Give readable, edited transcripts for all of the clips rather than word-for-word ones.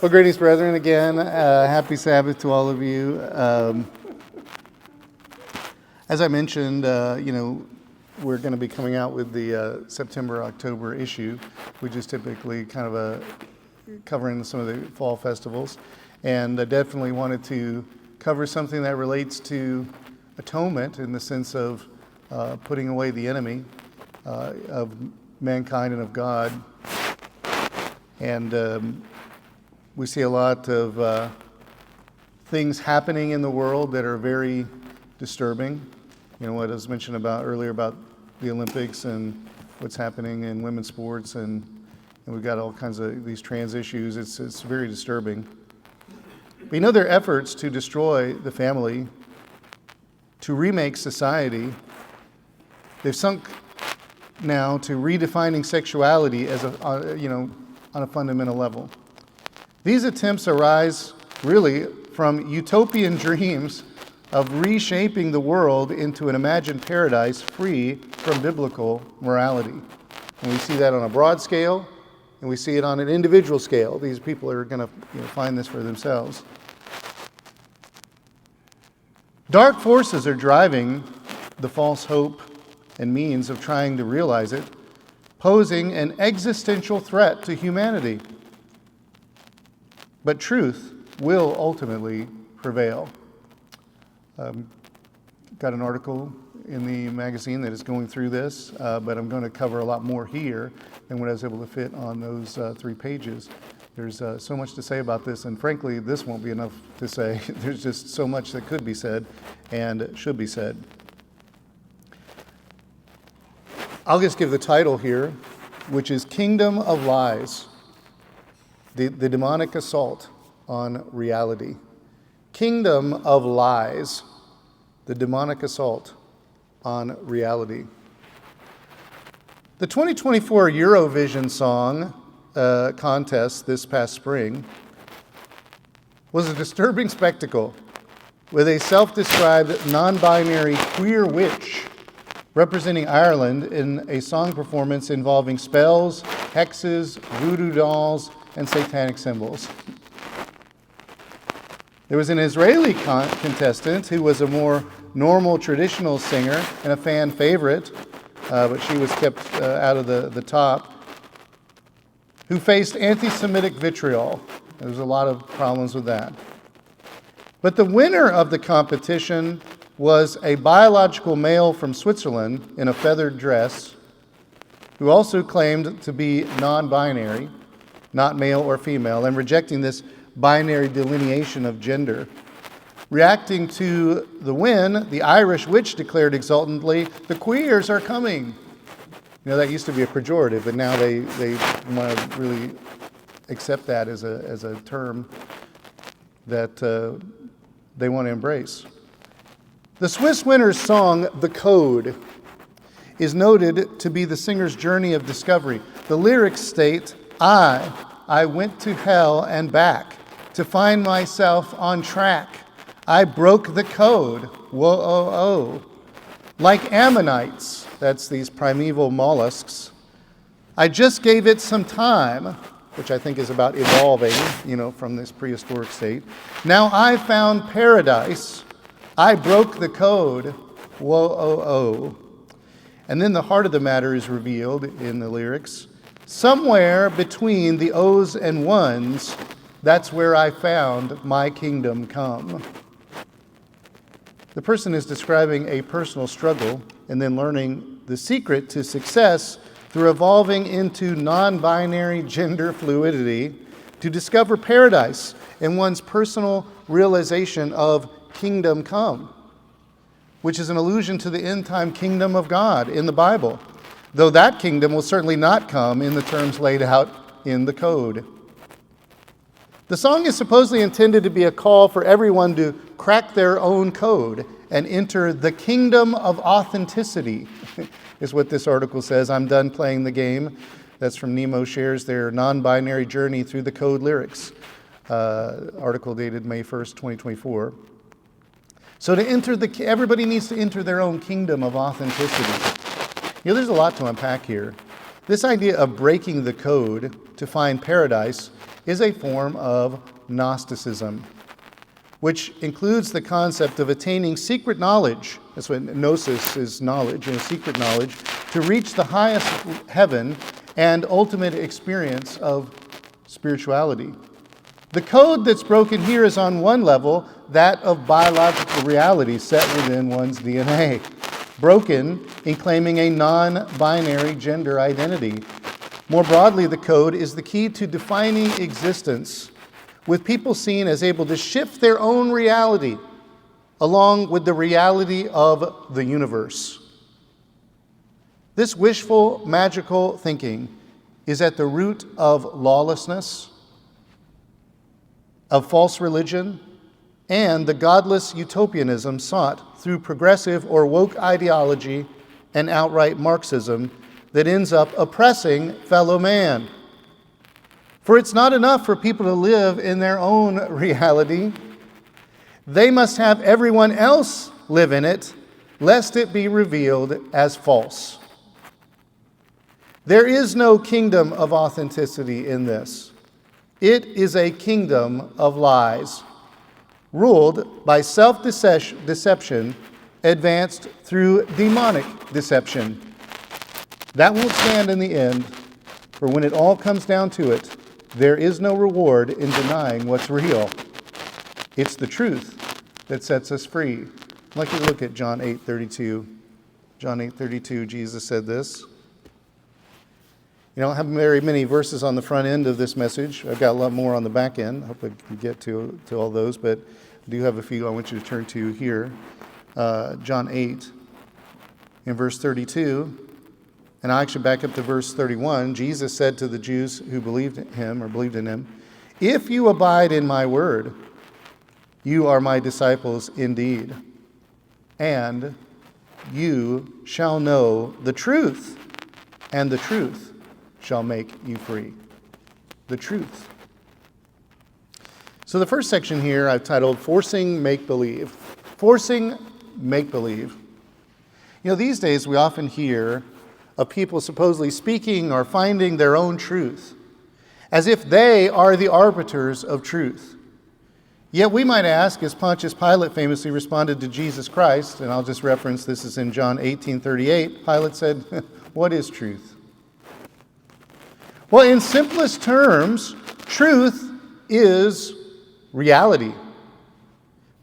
Well, greetings, brethren, again. Happy Sabbath to all of you. As I mentioned, we're going to be coming out with the September-October issue, which is typically kind of covering some of the fall festivals. And I definitely wanted to cover something that relates to atonement in the sense of putting away the enemy of mankind and of God. And we see a lot of things happening in the world that are very disturbing. You know, what I was mentioned about earlier about the Olympics and what's happening in women's sports, and we've got all kinds of these trans issues. It's very disturbing. We know their efforts to destroy the family, to remake society. They've sunk now to redefining sexuality as on a fundamental level. These attempts arise really from utopian dreams of reshaping the world into an imagined paradise free from biblical morality. And we see that on a broad scale, and we see it on an individual scale. These people are going to find this for themselves. Dark forces are driving the false hope and means of trying to realize it, posing an existential threat to humanity. But truth will ultimately prevail. Got an article in the magazine that is going through this, but I'm going to cover a lot more here than what I was able to fit on those 3 pages. There's so much to say about this, and frankly, this won't be enough to say. There's just so much that could be said and should be said. I'll just give the title here, which is Kingdom of Lies. The demonic assault on reality. Kingdom of Lies. The demonic assault on reality. The 2024 Eurovision Song Contest this past spring was a disturbing spectacle with a self-described non-binary queer witch representing Ireland in a song performance involving spells, hexes, voodoo dolls, and satanic symbols. There was an Israeli contestant who was a more normal traditional singer and a fan favorite, but she was kept out of the top, who faced anti-Semitic vitriol. There was a lot of problems with that. But the winner of the competition was a biological male from Switzerland in a feathered dress, who also claimed to be non-binary, not male or female, and rejecting this binary delineation of gender. Reacting to the win, the Irish witch declared exultantly, "The queers are coming." You know, that used to be a pejorative, but now they want to really accept that as a term that they want to embrace. The Swiss winner's song, "The Code," is noted to be the singer's journey of discovery. The lyrics state, I went to hell and back to find myself on track. I broke the code, whoa-oh-oh. Like ammonites, that's these primeval mollusks, I just gave it some time, which I think is about evolving, from this prehistoric state. Now I found paradise. I broke the code, whoa-oh-oh. And then the heart of the matter is revealed in the lyrics. Somewhere between the O's and ones, that's where I found my kingdom come. The person is describing a personal struggle and then learning the secret to success through evolving into non-binary gender fluidity to discover paradise in one's personal realization of kingdom come, which is an allusion to the end-time kingdom of God in the Bible, though that kingdom will certainly not come in the terms laid out in the code. The song is supposedly intended to be a call for everyone to crack their own code and enter the kingdom of authenticity, is what this article says. I'm done playing the game. That's from Nemo Shares their non-binary journey through the code lyrics. Article dated May 1st, 2024. So everybody needs to enter their own kingdom of authenticity. There's a lot to unpack here. This idea of breaking the code to find paradise is a form of Gnosticism, which includes the concept of attaining secret knowledge. That's what gnosis is, knowledge, secret knowledge, to reach the highest heaven and ultimate experience of spirituality. The code that's broken here is on one level, that of biological reality set within one's DNA, broken in claiming a non-binary gender identity. More broadly, the code is the key to defining existence, with people seen as able to shift their own reality along with the reality of the universe. This wishful, magical thinking is at the root of lawlessness, of false religion, and the godless utopianism sought through progressive or woke ideology and outright Marxism that ends up oppressing fellow man. For it's not enough for people to live in their own reality. They must have everyone else live in it, lest it be revealed as false. There is no kingdom of authenticity in this. It is a kingdom of lies, ruled by self-deception, advanced through demonic deception. That won't stand in the end, for when it all comes down to it, there is no reward in denying what's real. It's the truth that sets us free. I'd like you to look at John 8:32. John 8:32, Jesus said this. You don't have very many verses on the front end of this message. I've got a lot more on the back end. I hope I can get to all those, but I do have a few I want you to turn to here. John 8, in verse 32. And I actually back up to verse 31. Jesus said to the Jews who believed in him, "If you abide in my word, you are my disciples indeed, and you shall know the truth, and the truth shall make you free." The truth. So the first section here I've titled Forcing Make-Believe. Forcing Make-Believe. These days we often hear of people supposedly speaking or finding their own truth, as if they are the arbiters of truth. Yet we might ask, as Pontius Pilate famously responded to Jesus Christ, and I'll just reference this is in John 18:38, Pilate said, "What is truth?" Well, in simplest terms, truth is reality,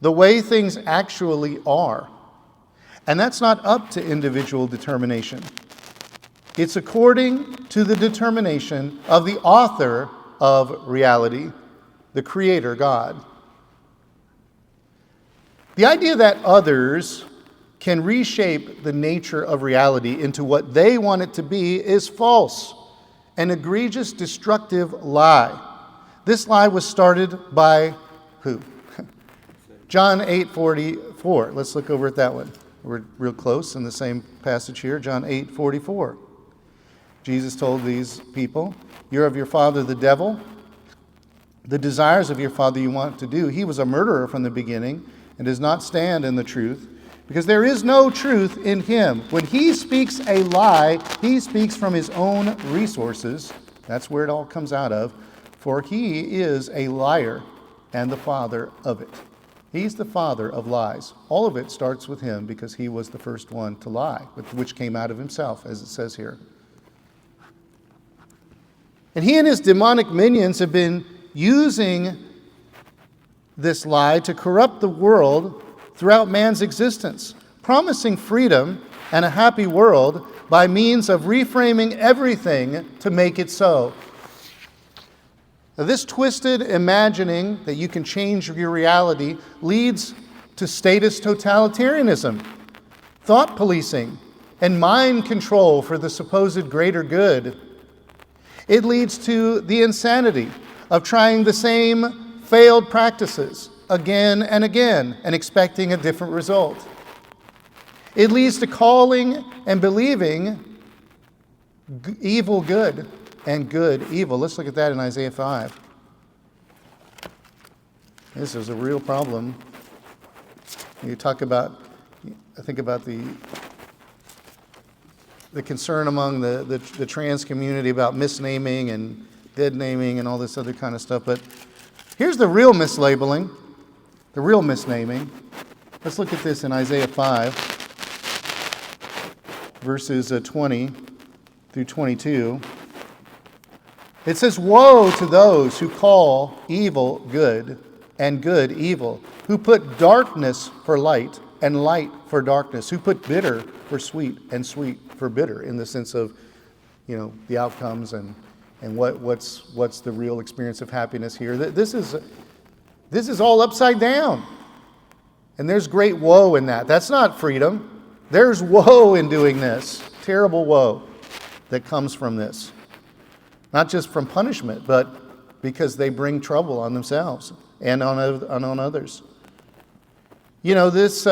the way things actually are. And that's not up to individual determination. It's according to the determination of the author of reality, the Creator God. The idea that others can reshape the nature of reality into what they want it to be is false, an egregious, destructive lie. This lie was started by who? John 8:44. Let's look over at that one. We're real close in the same passage here, John 8:44. Jesus told these people, "You're of your father the devil. The desires of your father you want to do." He was a murderer from the beginning and does not stand in the truth, because there is no truth in him. When he speaks a lie, he speaks from his own resources. That's where it all comes out of. For he is a liar and the father of it. He's the father of lies. All of it starts with him because he was the first one to lie, which came out of himself, as it says here. And he and his demonic minions have been using this lie to corrupt the world throughout man's existence, promising freedom and a happy world by means of reframing everything to make it so. Now, this twisted imagining that you can change your reality leads to statist totalitarianism, thought policing, and mind control for the supposed greater good. It leads to the insanity of trying the same failed practices again and again and expecting a different result. It leads to calling and believing evil good and good evil. Let's look at that in Isaiah 5. This is a real problem. You talk about, I think about the the concern among the trans community about misnaming and dead naming and all this other kind of stuff. But here's the real mislabeling, the real misnaming. Let's look at this in Isaiah 5, verses 20 through 22. It says, "Woe to those who call evil good and good evil, who put darkness for light and light for darkness, who put bitter for sweet and sweet for bitter," in the sense of, the outcomes and what's the real experience of happiness here. This is all upside down. And there's great woe in that. That's not freedom. There's woe in doing this. Terrible woe that comes from this. Not just from punishment, but because they bring trouble on themselves and on others. This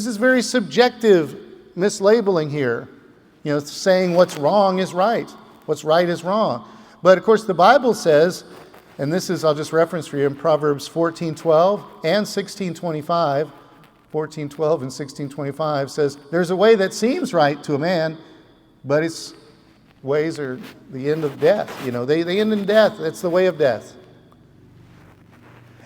is very subjective mislabeling here. Saying what's wrong is right. What's right is wrong. But of course the Bible says, and this is, I'll just reference for you in Proverbs 14:12 and 16:25, 14:12 and 16:25 says, "There's a way that seems right to a man, but its ways are the end of death." They end in death. That's the way of death.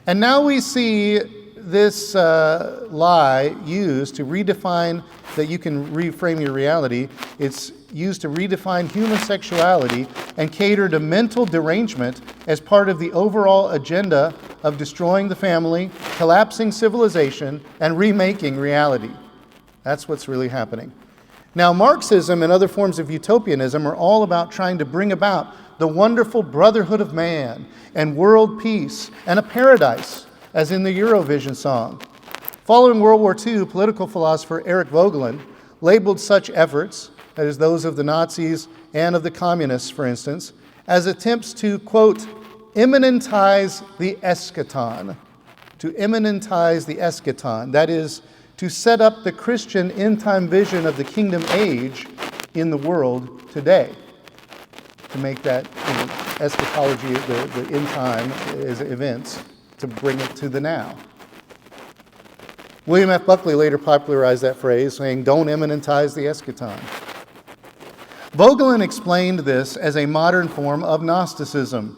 And now we see this lie used to redefine that you can reframe your reality. It's used to redefine human sexuality and cater to mental derangement as part of the overall agenda of destroying the family, collapsing civilization, and remaking reality. That's what's really happening. Now, Marxism and other forms of utopianism are all about trying to bring about the wonderful brotherhood of man and world peace and a paradise, as in the Eurovision song. Following World War II, political philosopher Eric Voegelin labeled such efforts, that is those of the Nazis and of the communists, for instance, as attempts to, quote, immanentize the eschaton. To immanentize the eschaton, that is, to set up the Christian end-time vision of the kingdom age in the world today. To make that eschatology, the end time as events, to bring it to the now. William F. Buckley later popularized that phrase, saying, "Don't immanentize the eschaton." Voegelin explained this as a modern form of Gnosticism,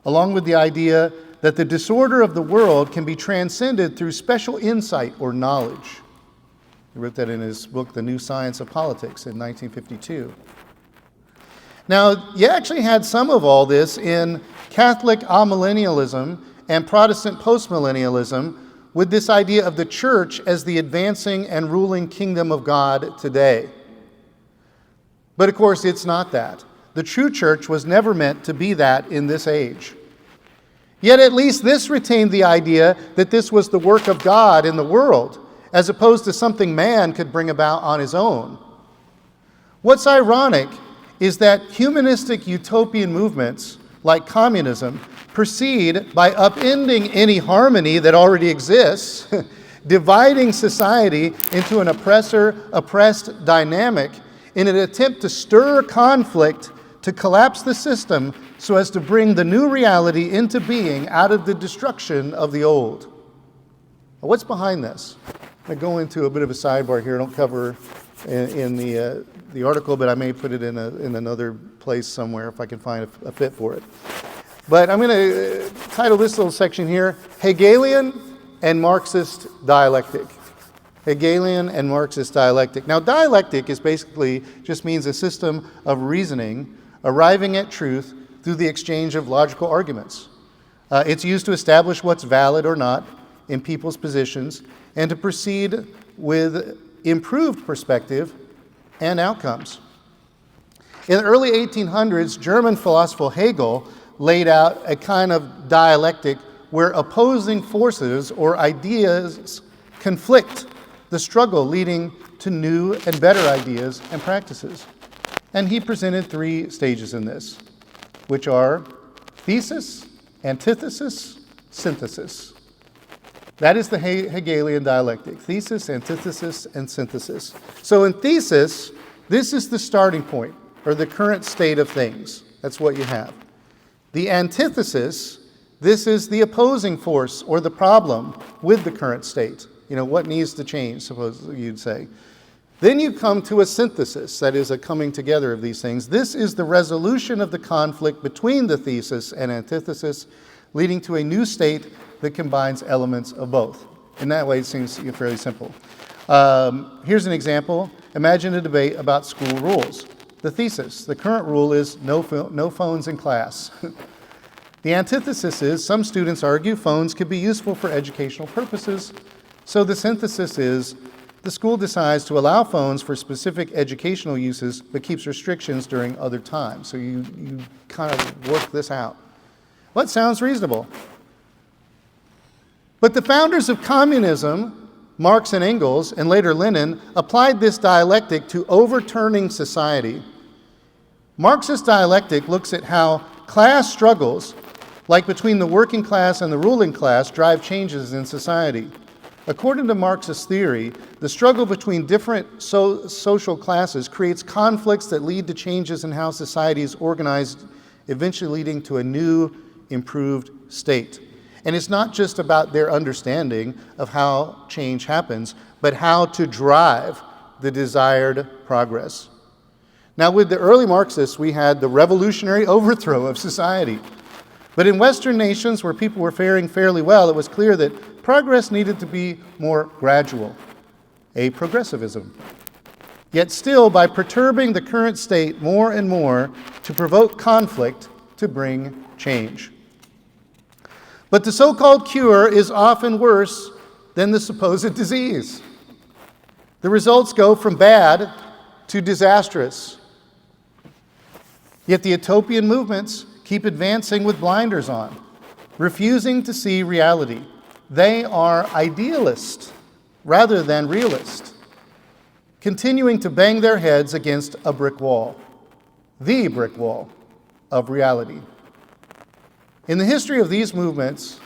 along with the idea that the disorder of the world can be transcended through special insight or knowledge. He wrote that in his book, The New Science of Politics, in 1952. Now, you actually had some of all this in Catholic amillennialism and Protestant postmillennialism, with this idea of the church as the advancing and ruling kingdom of God today. But of course, it's not that. The true church was never meant to be that in this age. Yet at least this retained the idea that this was the work of God in the world, as opposed to something man could bring about on his own. What's ironic is that humanistic utopian movements, like communism, proceed by upending any harmony that already exists, dividing society into an oppressor-oppressed dynamic in an attempt to stir conflict to collapse the system so as to bring the new reality into being out of the destruction of the old. Now, what's behind this? I go into a bit of a sidebar here. I don't cover in the article, but I may put it in another place somewhere if I can find a fit for it. But I'm going to title this little section here, Hegelian and Marxist Dialectic. Hegelian and Marxist dialectic. Now, dialectic is basically just means a system of reasoning, arriving at truth through the exchange of logical arguments. It's used to establish what's valid or not in people's positions and to proceed with improved perspective and outcomes. In the early 1800s, German philosopher Hegel laid out a kind of dialectic where opposing forces or ideas conflict, the struggle leading to new and better ideas and practices. And he presented three stages in this, which are thesis, antithesis, synthesis. That is the Hegelian dialectic, thesis, antithesis, and synthesis. So in thesis, this is the starting point, or the current state of things. That's what you have. The antithesis, this is the opposing force or the problem with the current state. What needs to change, suppose you'd say. Then you come to a synthesis, that is a coming together of these things. This is the resolution of the conflict between the thesis and antithesis, leading to a new state that combines elements of both. In that way, it seems fairly simple. Here's an example. Imagine a debate about school rules. The thesis, the current rule is no phones in class. The antithesis is some students argue phones could be useful for educational purposes. So the synthesis is the school decides to allow phones for specific educational uses, but keeps restrictions during other times. So you kind of work this out. Well, that sounds reasonable. But the founders of communism, Marx and Engels, and later Lenin, applied this dialectic to overturning society. Marxist dialectic looks at how class struggles, like between the working class and the ruling class, drive changes in society. According to Marxist theory, the struggle between different social classes creates conflicts that lead to changes in how society is organized, eventually leading to a new, improved state. And it's not just about their understanding of how change happens, but how to drive the desired progress. Now, with the early Marxists, we had the revolutionary overthrow of society. But in Western nations where people were faring fairly well, it was clear that progress needed to be more gradual, a progressivism. Yet still, by perturbing the current state more and more to provoke conflict to bring change. But the so-called cure is often worse than the supposed disease. The results go from bad to disastrous. Yet the utopian movements keep advancing with blinders on, refusing to see reality. They are idealist rather than realist, continuing to bang their heads against a brick wall, the brick wall of reality. In the history of these movements,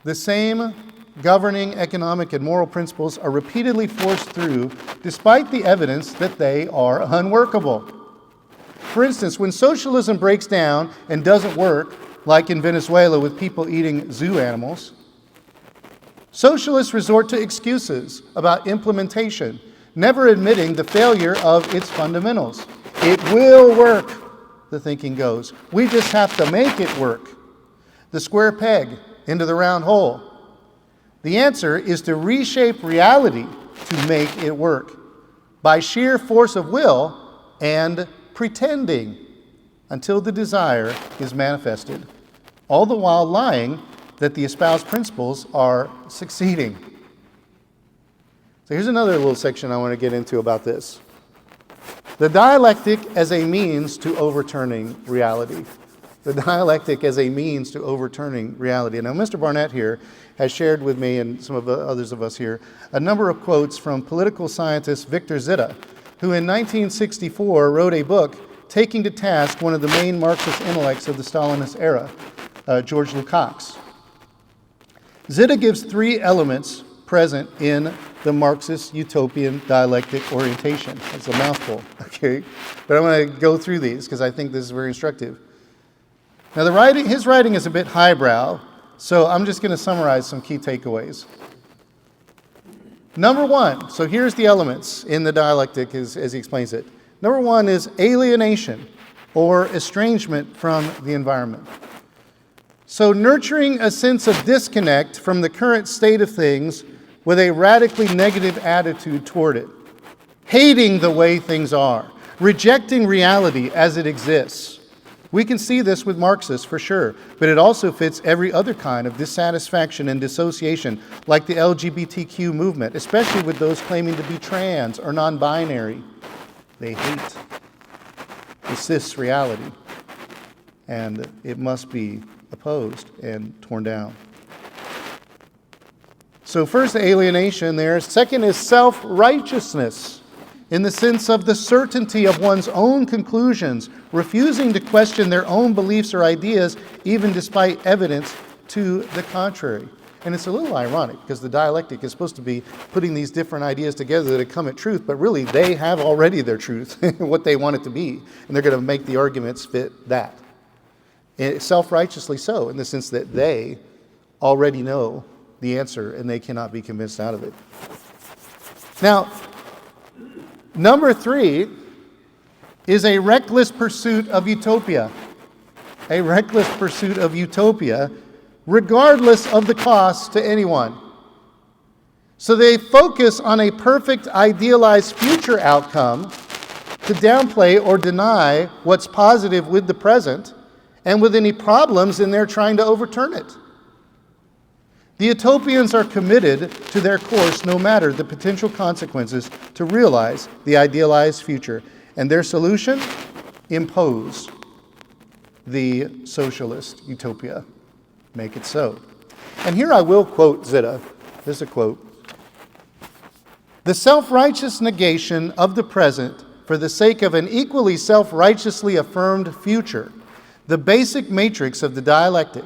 the same governing economic and moral principles are repeatedly forced through despite the evidence that they are unworkable. For instance, when socialism breaks down and doesn't work, like in Venezuela with people eating zoo animals, socialists resort to excuses about implementation, never admitting the failure of its fundamentals. It will work, the thinking goes. We just have to make it work. The square peg into the round hole. The answer is to reshape reality to make it work by sheer force of will and pretending until the desire is manifested, all the while lying that the espoused principles are succeeding. So here's another little section I want to get into about this. The dialectic as a means to overturning reality. The dialectic as a means to overturning reality. Now, Mr. Barnett here has shared with me, and some of the others of us here, a number of quotes from political scientist Victor Zita, who in 1964 wrote a book taking to task one of the main Marxist intellects of the Stalinist era, George Lukács. Zita gives three elements present in the Marxist utopian dialectic orientation. That's a mouthful, okay? But I'm going to go through these because I think this is very instructive. Now, his writing is a bit highbrow, so I'm just going to summarize some key takeaways. Number one, so here's the elements in the dialectic as he explains it. Number one is alienation or estrangement from the environment. So nurturing a sense of disconnect from the current state of things with a radically negative attitude toward it. Hating the way things are. Rejecting reality as it exists. We can see this with Marxists for sure, but it also fits every other kind of dissatisfaction and dissociation, like the LGBTQ movement, especially with those claiming to be trans or non-binary. They hate the cis reality, and it must be opposed and torn down. So first, alienation there. Second is self-righteousness, in the sense of the certainty of one's own conclusions, refusing to question their own beliefs or ideas, even despite evidence to the contrary. And it's a little ironic, because the dialectic is supposed to be putting these different ideas together to come at truth, but really they have already their truth, what they want it to be, and they're going to make the arguments fit that. And self-righteously so, in the sense that they already know the answer and they cannot be convinced out of it. Now, Number 3 is a reckless pursuit of utopia. A reckless pursuit of utopia, regardless of the cost to anyone. So they focus on a perfect, idealized future outcome to downplay or deny what's positive with the present, and with any problems in there trying to overturn it. The utopians are committed to their course no matter the potential consequences to realize the idealized future. And their solution? Impose the socialist utopia. Make it so. And here I will quote Zitta. This is a quote. "The self-righteous negation of the present for the sake of an equally self-righteously affirmed future, the basic matrix of the dialectic,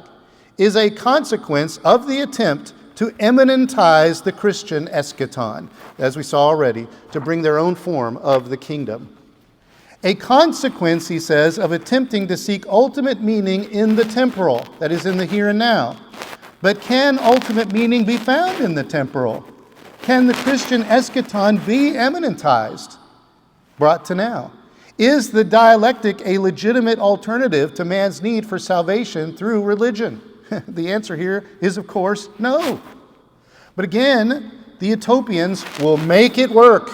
is a consequence of the attempt to eminentize the Christian eschaton," as we saw already, to bring their own form of the kingdom. A consequence, he says, of attempting to seek ultimate meaning in the temporal, that is, in the here and now. But can ultimate meaning be found in the temporal? Can the Christian eschaton be eminentized, brought to now? Is the dialectic a legitimate alternative to man's need for salvation through religion? The answer here is, of course, no. But again, the utopians will make it work.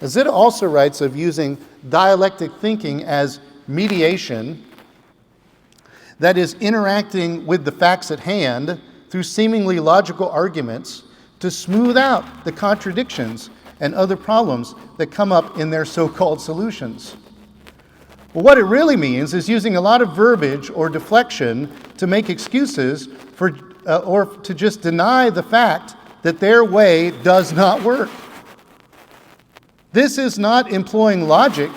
Zitta also writes of using dialectic thinking as mediation, that is, interacting with the facts at hand through seemingly logical arguments to smooth out the contradictions and other problems that come up in their so-called solutions. Well, what it really means is using a lot of verbiage or deflection to make excuses for, or to just deny the fact that their way does not work. This is not employing logic,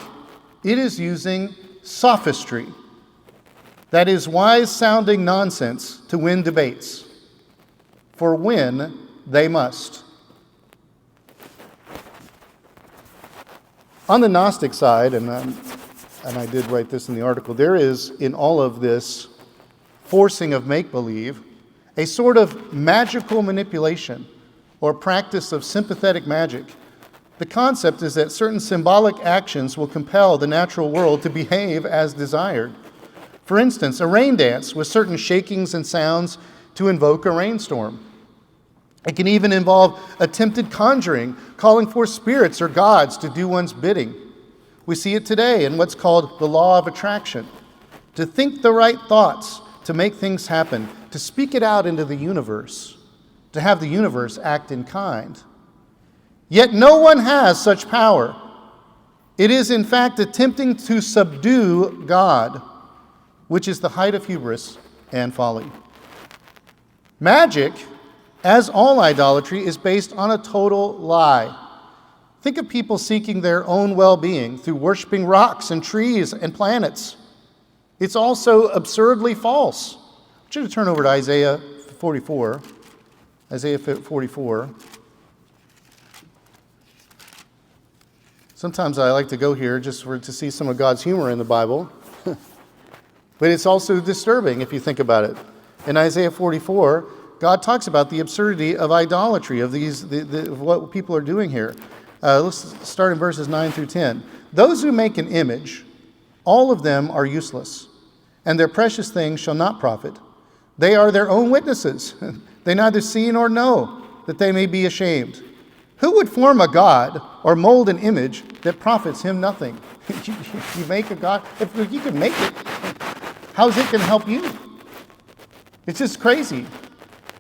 it is using sophistry. That is wise-sounding nonsense to win debates, for win they must. On the Gnostic side, and I did write this in the article, there is in all of this forcing of make-believe a sort of magical manipulation or practice of sympathetic magic. The concept is that certain symbolic actions will compel the natural world to behave as desired. For instance, a rain dance with certain shakings and sounds to invoke a rainstorm. It can even involve attempted conjuring, calling for spirits or gods to do one's bidding. We see it today in what's called the law of attraction. To think the right thoughts, to make things happen, to speak it out into the universe, to have the universe act in kind. Yet no one has such power. It is in fact attempting to subdue God, which is the height of hubris and folly. Magic, as all idolatry, is based on a total lie. Think of people seeking their own well-being through worshiping rocks and trees and planets. It's also absurdly false. I want you to turn over to Isaiah 44. Isaiah 44. Sometimes I like to go here just to see some of God's humor in the Bible. But it's also disturbing if you think about it. In Isaiah 44, God talks about the absurdity of idolatry, of what people are doing here. Let's start in verses 9 through 10. "Those who make an image, all of them are useless, and their precious things shall not profit. They are their own witnesses. They neither see nor know, that they may be ashamed. Who would form a god or mold an image that profits him nothing?" You make a god, if you can make it, how's it going to help you? It's just crazy.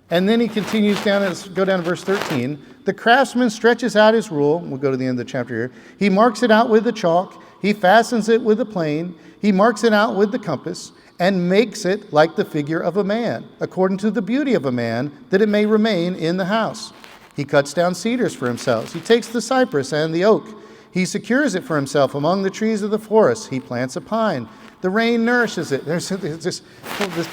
And then he continues down, go down to verse 13. "The craftsman stretches out his rule." We'll go to the end of the chapter here. "He marks it out with the chalk. He fastens it with the plane. He marks it out with the compass and makes it like the figure of a man, according to the beauty of a man, that it may remain in the house. He cuts down cedars for himself. He takes the cypress and the oak. He secures it for himself among the trees of the forest. He plants a pine. The rain nourishes it." This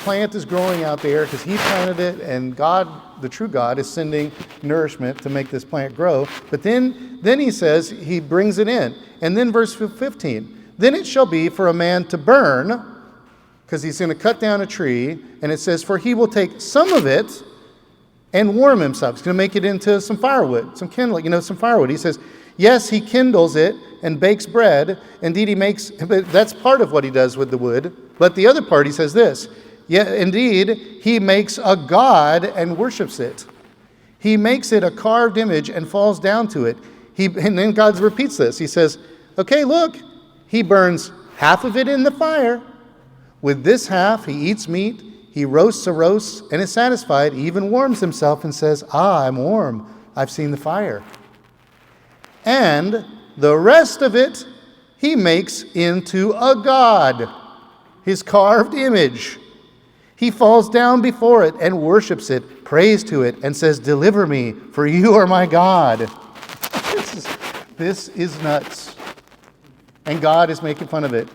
plant is growing out there because he planted it, and God, the true God, is sending nourishment to make this plant grow. But then he says he brings it in. And then verse 15, "Then it shall be for a man to burn," because he's going to cut down a tree, and it says, "For he will take some of it and warm himself." He's going to make it into some firewood, some kindling, some firewood. He says, Yes, he kindles it and bakes bread. Indeed, he makes, but that's part of what he does with the wood. But the other part, he says this, yeah, indeed, he makes a god and worships it. He makes it a carved image and falls down to it. And then God repeats this. He says, okay, look, he burns half of it in the fire. With this half, he eats meat. He roasts a roast and is satisfied. He even warms himself and says, I'm warm. I've seen the fire. And the rest of it, he makes into a god, his carved image. He falls down before it and worships it, prays to it, and says, deliver me, for you are my God. This is nuts. And God is making fun of it.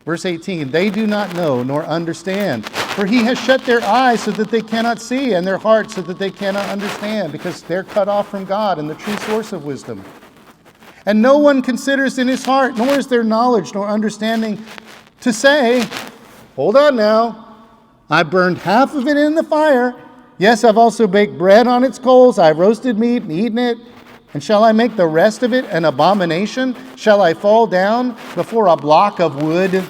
Verse 18, they do not know nor understand, for he has shut their eyes so that they cannot see, and their hearts so that they cannot understand, because they're cut off from God and the true source of wisdom. And no one considers in his heart, nor is there knowledge nor understanding to say, hold on now, I burned half of it in the fire. Yes, I've also baked bread on its coals. I've roasted meat and eaten it. And shall I make the rest of it an abomination? Shall I fall down before a block of wood?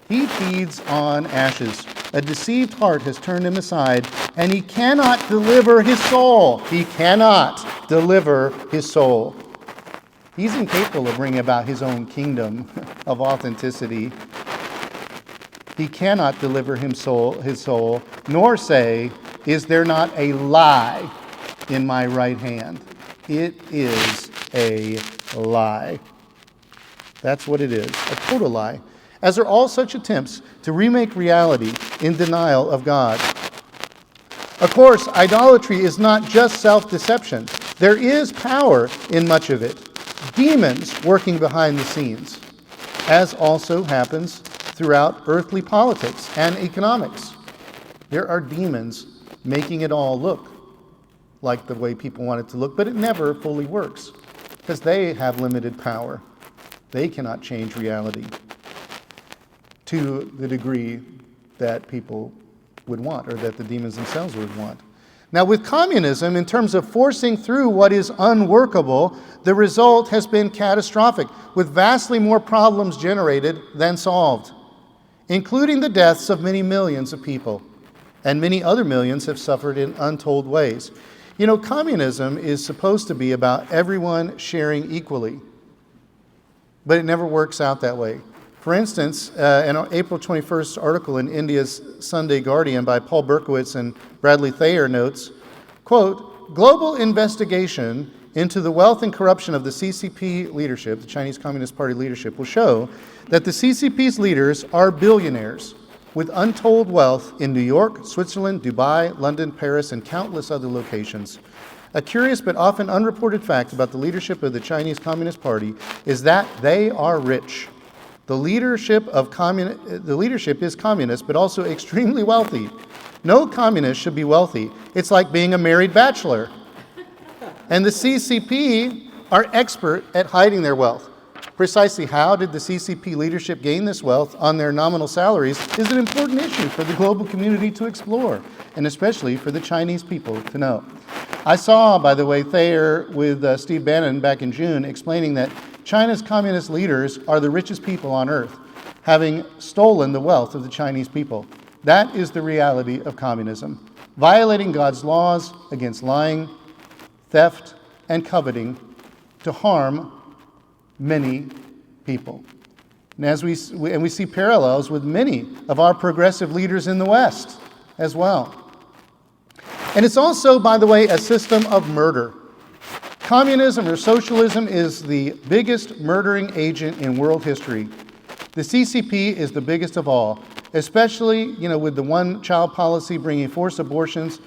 He feeds on ashes. A deceived heart has turned him aside, and he cannot deliver his soul. He cannot deliver his soul. He's incapable of bringing about his own kingdom of authenticity. He cannot deliver his soul, nor say, is there not a lie in my right hand? It is a lie. That's what it is, a total lie. As are all such attempts to remake reality in denial of God. Of course, idolatry is not just self-deception. There is power in much of it. Demons working behind the scenes, as also happens throughout earthly politics and economics. There are demons making it all look like the way people want it to look, but it never fully works because they have limited power. They cannot change reality to the degree that people would want, or that the demons themselves would want. Now, with communism, in terms of forcing through what is unworkable, the result has been catastrophic, with vastly more problems generated than solved, including the deaths of many millions of people, and many other millions have suffered in untold ways. You know, communism is supposed to be about everyone sharing equally, but it never works out that way. For instance, an April 21st article in India's Sunday Guardian by Paul Berkowitz and Bradley Thayer notes, quote, global investigation into the wealth and corruption of the CCP leadership, the Chinese Communist Party leadership, will show that the CCP's leaders are billionaires with untold wealth in New York, Switzerland, Dubai, London, Paris, and countless other locations. A curious but often unreported fact about the leadership of the Chinese Communist Party is that they are rich. The leadership is communist, but also extremely wealthy. No communist should be wealthy. It's like being a married bachelor. And the CCP are expert at hiding their wealth. Precisely how did the CCP leadership gain this wealth on their nominal salaries is an important issue for the global community to explore, and especially for the Chinese people to know. I saw, by the way, Thayer with Steve Bannon back in June explaining that China's communist leaders are the richest people on earth, having stolen the wealth of the Chinese people. That is the reality of communism, violating God's laws against lying, theft, and coveting to harm many people. And we see parallels with many of our progressive leaders in the West as well. And it's also, by the way, a system of murder. Communism or socialism is the biggest murdering agent in world history. The CCP is the biggest of all, especially, with the one-child policy bringing forced abortions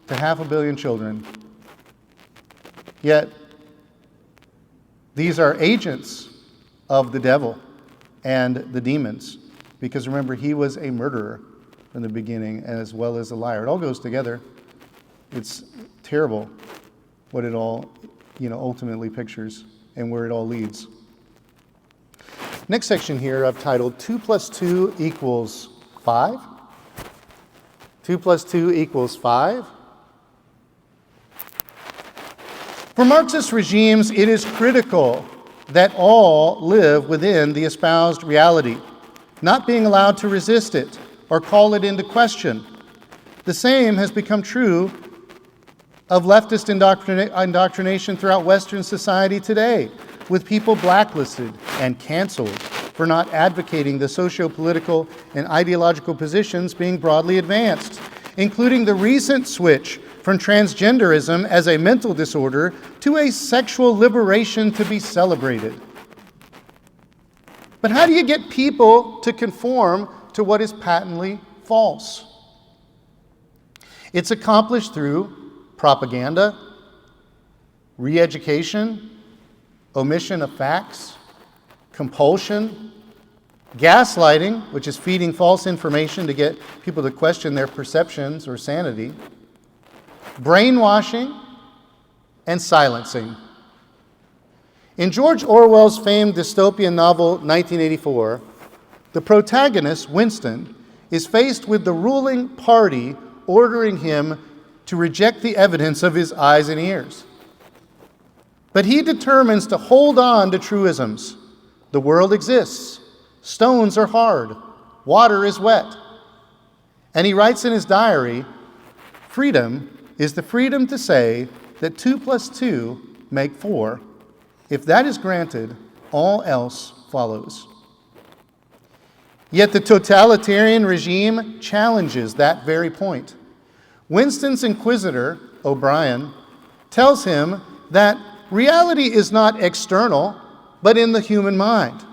to 500 million children. Yet, these are agents of the devil and the demons, because remember, he was a murderer from the beginning as well as a liar. It all goes together. It's terrible what it all, ultimately pictures and where it all leads. Next section here I've titled 2 + 2 = 5. 2 + 2 = 5. For Marxist regimes, it is critical that all live within the espoused reality, not being allowed to resist it or call it into question. The same has become true of leftist indoctrination throughout Western society today, with people blacklisted and canceled for not advocating the socio-political and ideological positions being broadly advanced, including the recent switch from transgenderism as a mental disorder to a sexual liberation to be celebrated. But how do you get people to conform to what is patently false? It's accomplished through propaganda, re-education, omission of facts, compulsion, gaslighting, which is feeding false information to get people to question their perceptions or sanity, brainwashing, and silencing. In George Orwell's famed dystopian novel 1984, the protagonist, Winston, is faced with the ruling party ordering him to reject the evidence of his eyes and ears. But he determines to hold on to truisms. The world exists. Stones are hard. Water is wet. And he writes in his diary, freedom is the freedom to say that 2 + 2 make 4. If that is granted, all else follows. Yet the totalitarian regime challenges that very point. Winston's inquisitor, O'Brien, tells him that reality is not external, but in the human mind,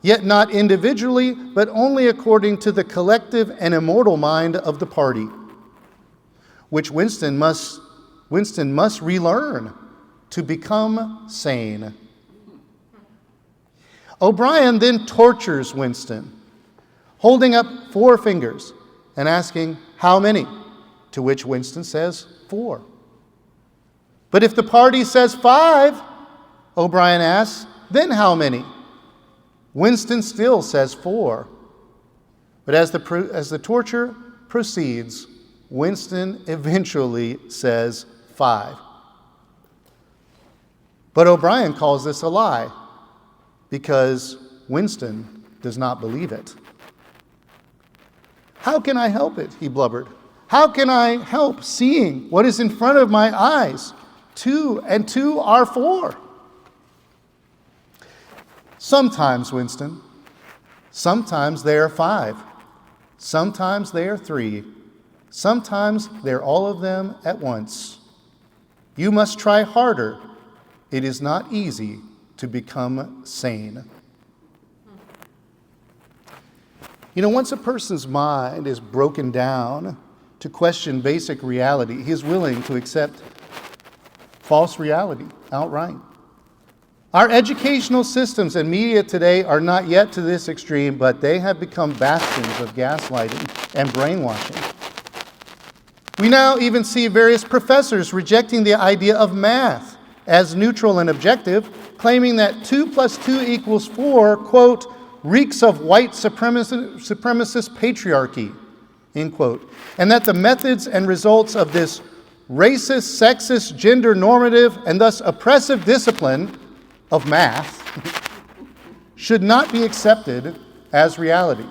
yet not individually, but only according to the collective and immortal mind of the party, which Winston must relearn to become sane. O'Brien then tortures Winston, holding up 4 fingers and asking, "How many?" To which Winston says, 4. But if the party says 5, O'Brien asks, then how many? Winston still says 4. But as the torture proceeds, Winston eventually says 5. But O'Brien calls this a lie because Winston does not believe it. "How can I help it?" he blubbered. "How can I help seeing what is in front of my eyes? 2 and 2 are 4. Sometimes, Winston, sometimes they are 5. Sometimes they are 3. Sometimes they're all of them at once. You must try harder. It is not easy to become sane." You know, once a person's mind is broken down to question basic reality, he is willing to accept false reality outright. Our educational systems and media today are not yet to this extreme, but they have become bastions of gaslighting and brainwashing. We now even see various professors rejecting the idea of math as neutral and objective, claiming that 2 + 2 = 4, quote, reeks of white supremacist patriarchy, end quote, and that the methods and results of this racist, sexist, gender normative, and thus oppressive discipline of math should not be accepted as reality.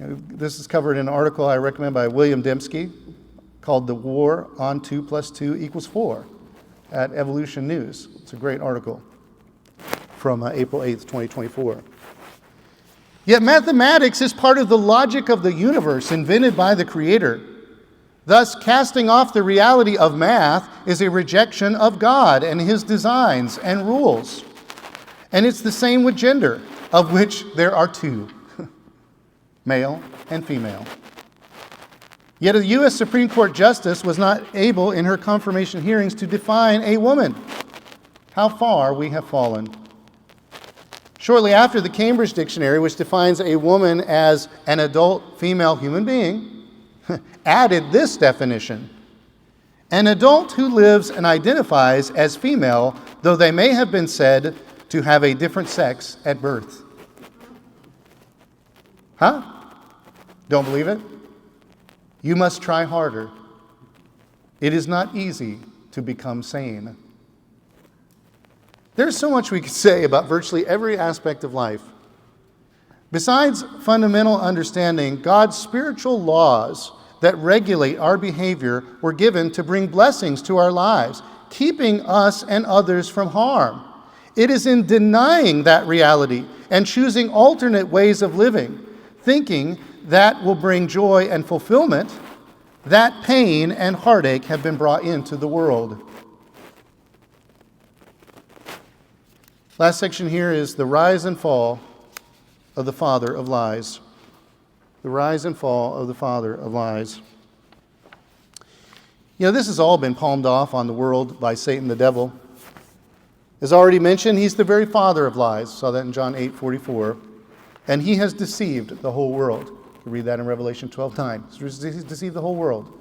This is covered in an article I recommend by William Dembski called "The War on 2 + 2 = 4" at Evolution News. It's a great article from April 8th, 2024. Yet mathematics is part of the logic of the universe invented by the Creator. Thus, casting off the reality of math is a rejection of God and His designs and rules. And it's the same with gender, of which there are 2, male and female. Yet a U.S. Supreme Court justice was not able in her confirmation hearings to define a woman. How far we have fallen. Shortly after, the Cambridge Dictionary, which defines a woman as an adult female human being, added this definition: an adult who lives and identifies as female, though they may have been said to have a different sex at birth. Huh? Don't believe it? You must try harder. It is not easy to become sane. There's so much we could say about virtually every aspect of life. Besides fundamental understanding, God's spiritual laws that regulate our behavior were given to bring blessings to our lives, keeping us and others from harm. It is in denying that reality and choosing alternate ways of living, thinking that will bring joy and fulfillment, that pain and heartache have been brought into the world. Last section here is the rise and fall of the father of lies. The rise and fall of the father of lies. You know, this has all been palmed off on the world by Satan the devil. As already mentioned, he's the very father of lies. Saw that in John 8:44. And he has deceived the whole world. You read that in Revelation 12 times. He's deceived the whole world.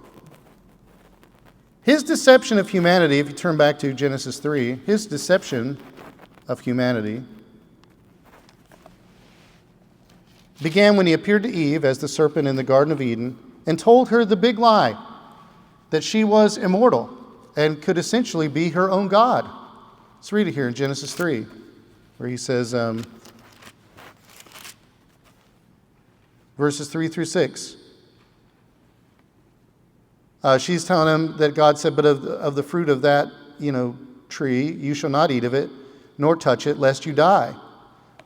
His deception of humanity, if you turn back to Genesis 3, his deception of humanity began when he appeared to Eve as the serpent in the Garden of Eden and told her the big lie that she was immortal and could essentially be her own God. Let's read it here in Genesis 3, where he says, verses 3 through 6. She's telling him that God said, but of the fruit of that, tree, you shall not eat of it, nor touch it, lest you die.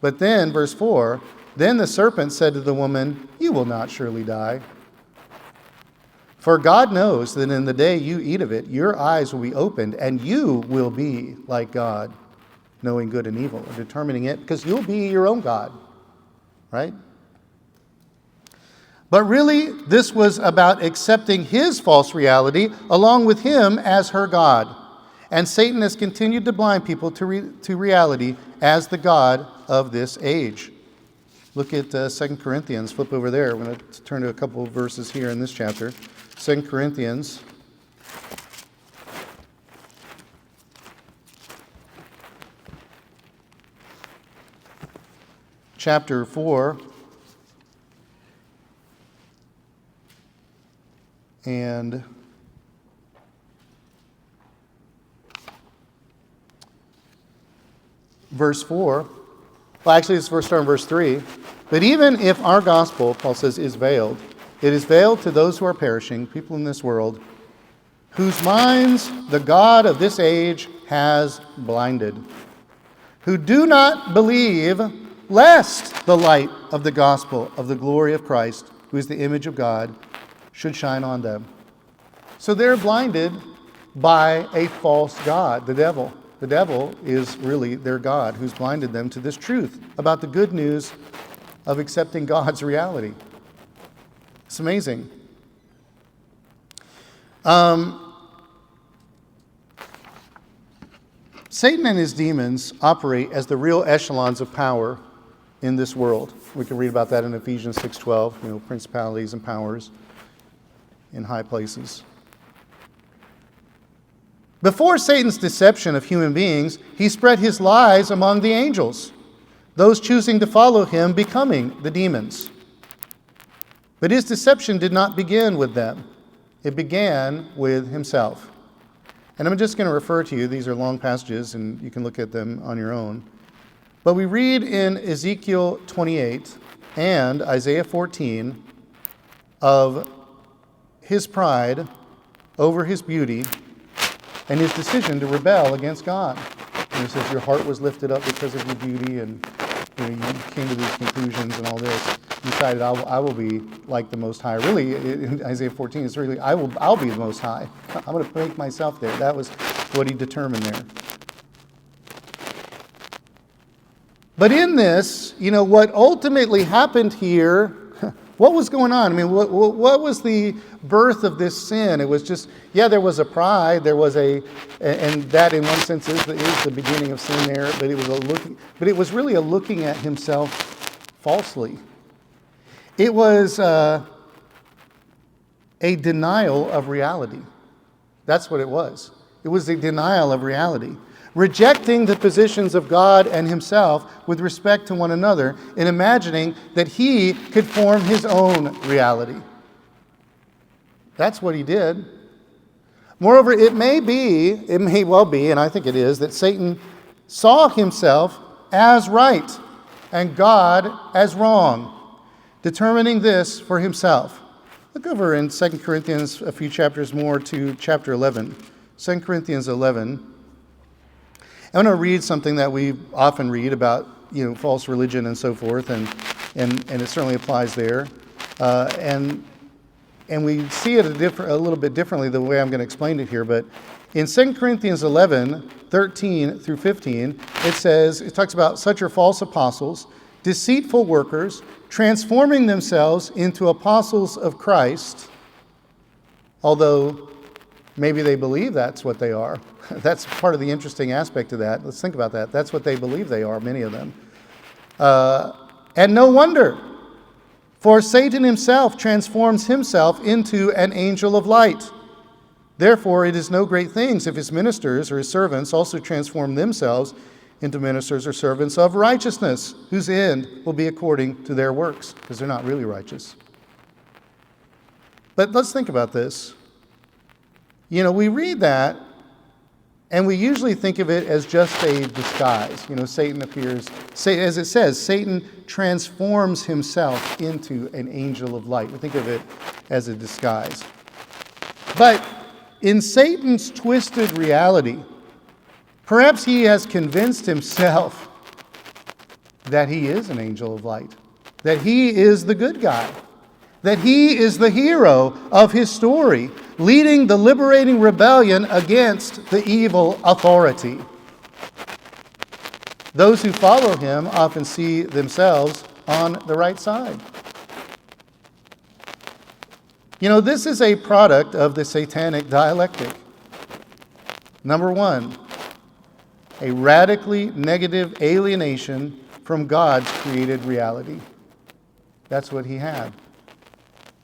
But then, verse 4, then the serpent said to the woman, you will not surely die. For God knows that in the day you eat of it, your eyes will be opened, and you will be like God, knowing good and evil, and determining it, because you'll be your own God, right? But really, this was about accepting his false reality along with him as her God. And Satan has continued to blind people to reality as the God of this age. Look at 2 Corinthians. Flip over there. We're going to turn to a couple of verses here in this chapter. 2 Corinthians. Chapter 4. And verse 4. Well, actually, it's starting in verse 3. But even if our gospel, Paul says, is veiled, it is veiled to those who are perishing, people in this world, whose minds the God of this age has blinded, who do not believe, lest the light of the gospel of the glory of Christ, who is the image of God, should shine on them. So they're blinded by a false god, the devil. The devil is really their God, who's blinded them to this truth about the good news of accepting God's reality. It's amazing. Satan and his demons operate as the real echelons of power in this world. We can read about that in Ephesians 6:12, principalities and powers in high places. Before Satan's deception of human beings, he spread his lies among the angels, those choosing to follow him becoming the demons. But his deception did not begin with them. It began with himself. And I'm just going to refer to you. These are long passages, and you can look at them on your own. But we read in Ezekiel 28 and Isaiah 14 of his pride over his beauty and his decision to rebel against God. And it says, your heart was lifted up because of your beauty, and you came to these conclusions and all this. You decided, I will be like the Most High. Really, in Isaiah 14, it's really, I'll be the Most High. I'm going to make myself there. That was what he determined there. But in this, what ultimately happened here, what was going on? I mean, what was the birth of this sin? It was just, there was a pride, there was and that in one sense is the beginning of sin there, but it was really a looking at himself falsely. It was a denial of reality. That's what it was. It was a denial of reality. Rejecting the positions of God and himself with respect to one another and imagining that he could form his own reality. That's what he did. Moreover, it may well be, and I think it is, that Satan saw himself as right and God as wrong, determining this for himself. Look over in 2 Corinthians, a few chapters more, to chapter 11. 2 Corinthians 11. I'm going to read something that we often read about, false religion and so forth, and it certainly applies there. And we see it a little bit differently the way I'm going to explain it here. But in 2 Corinthians 11, 13 through 15, it talks about such are false apostles, deceitful workers, transforming themselves into apostles of Christ, although maybe they believe that's what they are. That's part of the interesting aspect of that. Let's think about that. That's what they believe they are, many of them. And no wonder, for Satan himself transforms himself into an angel of light. Therefore, it is no great things if his ministers or his servants also transform themselves into ministers or servants of righteousness, whose end will be according to their works, because they're not really righteous. But let's think about this. We read that, and we usually think of it as just a disguise. Satan appears, as it says, Satan transforms himself into an angel of light. We think of it as a disguise. But in Satan's twisted reality, perhaps he has convinced himself that he is an angel of light, that he is the good guy, that he is the hero of his story, leading the liberating rebellion against the evil authority. Those who follow him often see themselves on the right side. This is a product of the satanic dialectic. Number one, a radically negative alienation from God's created reality. That's what he had.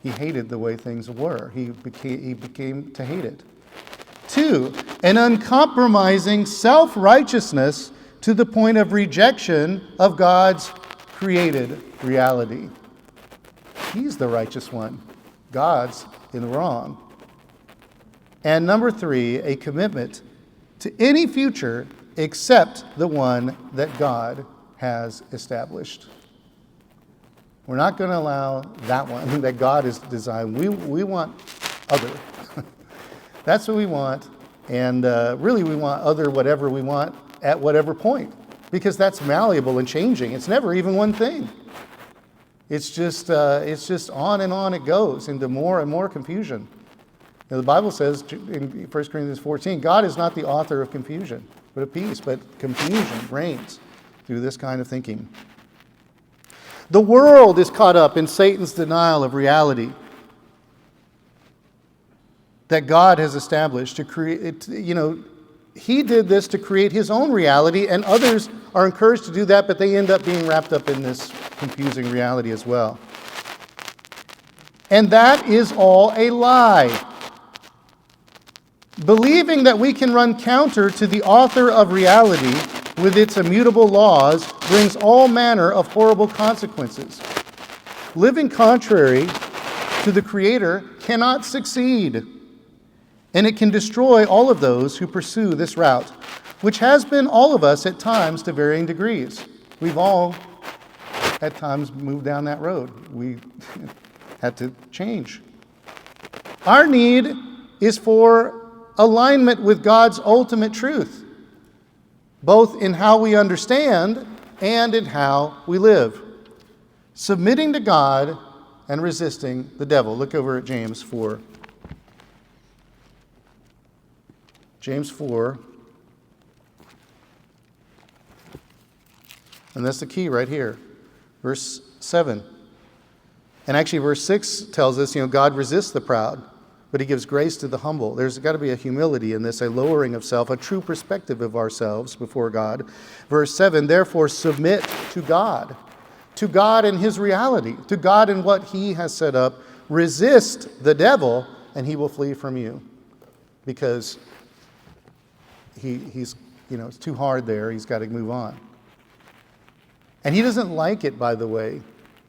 He hated the way things were. He became to hate it. Two, an uncompromising self-righteousness to the point of rejection of God's created reality. He's the righteous one. God's in the wrong. And number three, a commitment to any future except the one that God has established. We're not going to allow that one that God has designed. We want other. That's what we want. And really we want other whatever we want at whatever point. Because that's malleable and changing. It's never even one thing. It's just on and on it goes into more and more confusion. The Bible says in 1 Corinthians 14, God is not the author of confusion, but of peace. But confusion reigns through this kind of thinking. The world is caught up in Satan's denial of reality that God has established to create. He did this to create his own reality, and others are encouraged to do that, but they end up being wrapped up in this confusing reality as well. And that is all a lie. Believing that we can run counter to the author of reality with its immutable laws brings all manner of horrible consequences. Living contrary to the Creator cannot succeed, and it can destroy all of those who pursue this route, which has been all of us at times to varying degrees. We've all at times moved down that road. We had to change. Our need is for alignment with God's ultimate truth, both in how we understand and in how we live. Submitting to God and resisting the devil. Look over at James 4. James 4. And that's the key right here. Verse 7. And actually verse 6 tells us, God resists the proud, but he gives grace to the humble. There's got to be a humility in this, a lowering of self, a true perspective of ourselves before God. Verse 7, therefore submit to God in his reality, to God in what he has set up. Resist the devil, and he will flee from you. Because he's it's too hard there. He's got to move on. And he doesn't like it, by the way,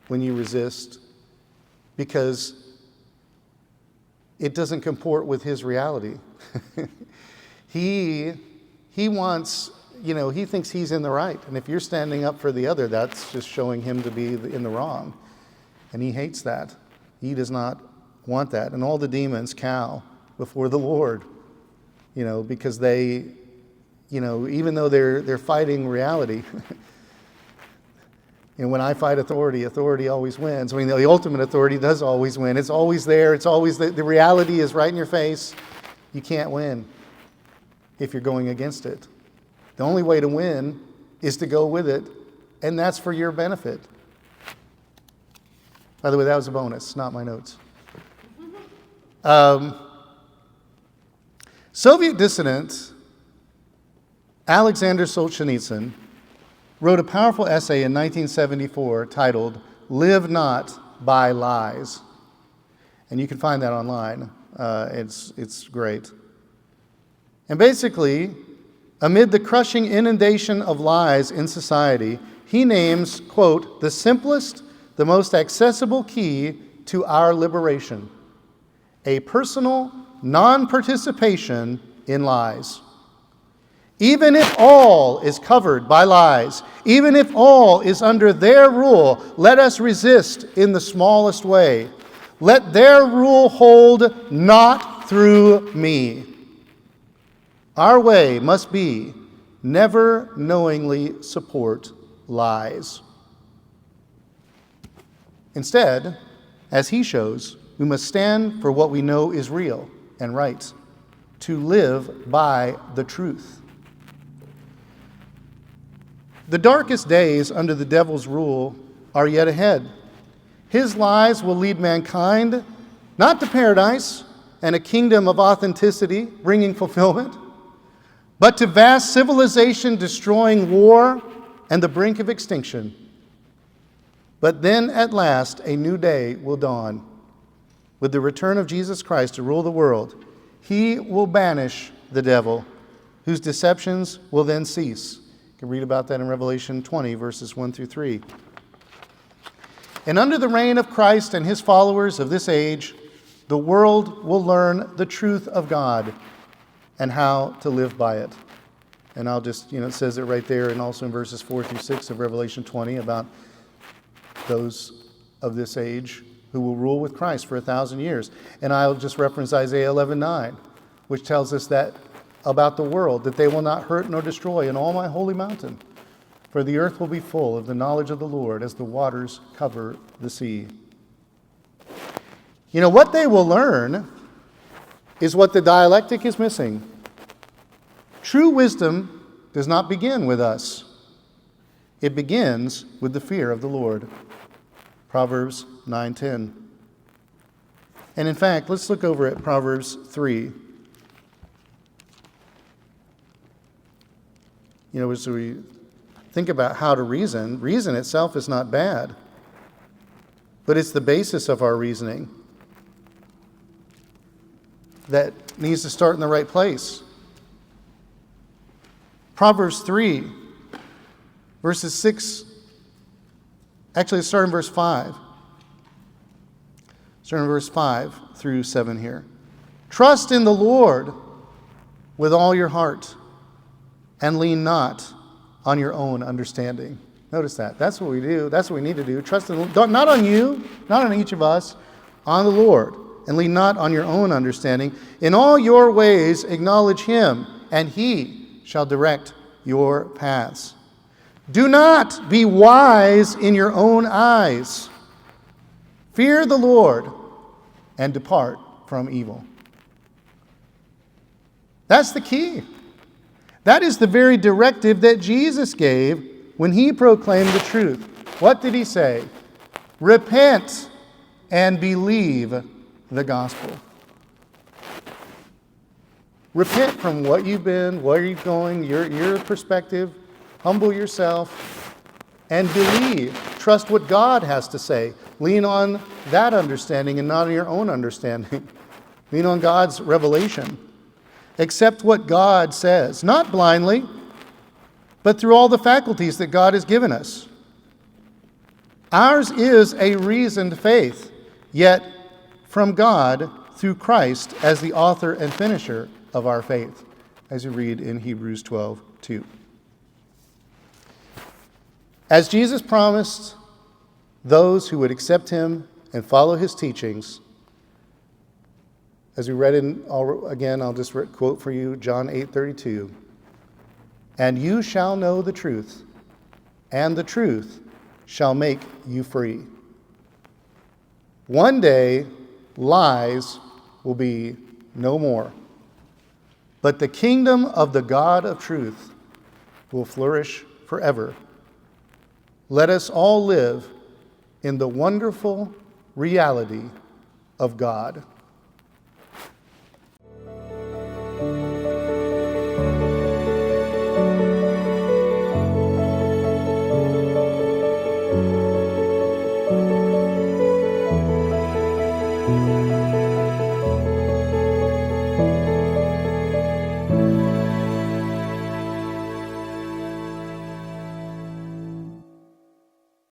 when you resist, because it doesn't comport with his reality. He wants, he thinks he's in the right. And if you're standing up for the other, that's just showing him to be in the wrong. And he hates that. He does not want that. And all the demons cow before the Lord, because they, even though they're fighting reality. And when I fight authority, authority always wins. I mean, the ultimate authority does always win. It's always there. It's always, the reality is right in your face. You can't win if you're going against it. The only way to win is to go with it, and that's for your benefit. By the way, that was a bonus, not my notes. Soviet dissident Alexander Solzhenitsyn wrote a powerful essay in 1974 titled, "Live Not by Lies." And you can find that online. It's great. And basically, amid the crushing inundation of lies in society, he names, quote, "the simplest, the most accessible key to our liberation, a personal non-participation in lies. Even if all is covered by lies, even if all is under their rule, let us resist in the smallest way. Let their rule hold not through me. Our way must be never knowingly support lies. Instead, as he shows, we must stand for what we know is real and right, to live by the truth. The darkest days under the devil's rule are yet ahead. His lies will lead mankind not to paradise and a kingdom of authenticity bringing fulfillment, but to vast civilization destroying war and the brink of extinction. But then at last a new day will dawn. With the return of Jesus Christ to rule the world, he will banish the devil, whose deceptions will then cease. You can read about that in Revelation 20, verses 1 through 3. And under the reign of Christ and his followers of this age, the world will learn the truth of God and how to live by it. And I'll just, it says it right there, and also in verses 4 through 6 of Revelation 20 about those of this age who will rule with Christ for 1,000 years. And I'll just reference Isaiah 11:9, which tells us that about the world, that they will not hurt nor destroy in all my holy mountain. For the earth will be full of the knowledge of the Lord as the waters cover the sea. What they will learn is what the dialectic is missing. True wisdom does not begin with us. It begins with the fear of the Lord. Proverbs 9:10. And in fact, let's look over at Proverbs 3. As we think about how to reason, reason itself is not bad, but it's the basis of our reasoning that needs to start in the right place. Proverbs 3, verses 6, actually let's start in verse 5. Start in verse 5 through 7 here. Trust in the Lord with all your heart, and lean not on your own understanding. Notice that. That's what we do. That's what we need to do. Trust in the Lord. Not on you, not on each of us, on the Lord. And lean not on your own understanding. In all your ways acknowledge him, and he shall direct your paths. Do not be wise in your own eyes. Fear the Lord and depart from evil. That's the key. That is the very directive that Jesus gave when he proclaimed the truth. What did he say? Repent and believe the gospel. Repent from what you've been, where you're going, your perspective. Humble yourself and believe. Trust what God has to say. Lean on that understanding and not on your own understanding. Lean on God's revelation. Accept what God says, not blindly, but through all the faculties that God has given us. Ours is a reasoned faith, yet from God through Christ as the author and finisher of our faith, as you read in Hebrews 12:2. As Jesus promised those who would accept him and follow his teachings, as we read again, I'll just quote for you John 8:32. And you shall know the truth, and the truth shall make you free. One day, lies will be no more, but the kingdom of the God of truth will flourish forever. Let us all live in the wonderful reality of God.